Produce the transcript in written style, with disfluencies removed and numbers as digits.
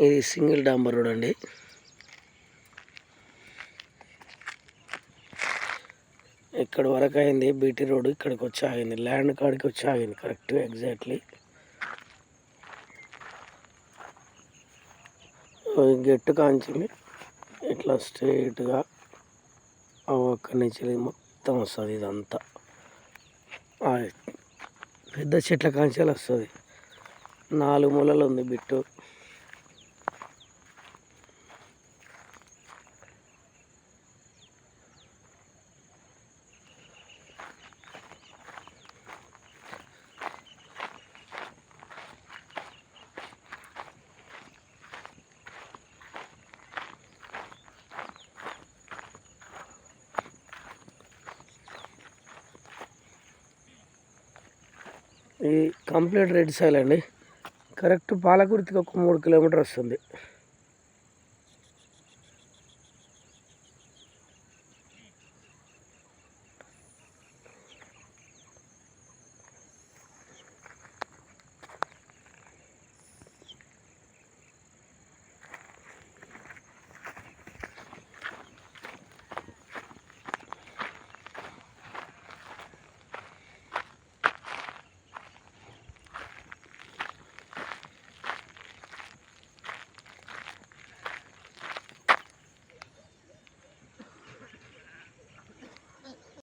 ఇది single డాంబర్ road అండి. ఇక్కడ వరకు అయింది బీటీ రోడ్, ఇక్కడికి వచ్చి ఆగింది, ల్యాండ్ కాడికి వచ్చి ఆగింది కరెక్ట్గా ఎగ్జాక్ట్లీ. గెట్టు కాంచి ఇట్లా స్ట్రైట్గా అక్కడి నుంచి మొత్తం వస్తుంది. ఇదంతా పెద్ద చెట్ల కాంచాలు వస్తుంది. 4 మూలలు ఉంది బిట్టు. ఇది కంప్లీట్ రెడ్ సాయిల్ అండి. కరెక్ట్ పాలకుర్తికి ఒక 3 కిలోమీటర్ వస్తుంది.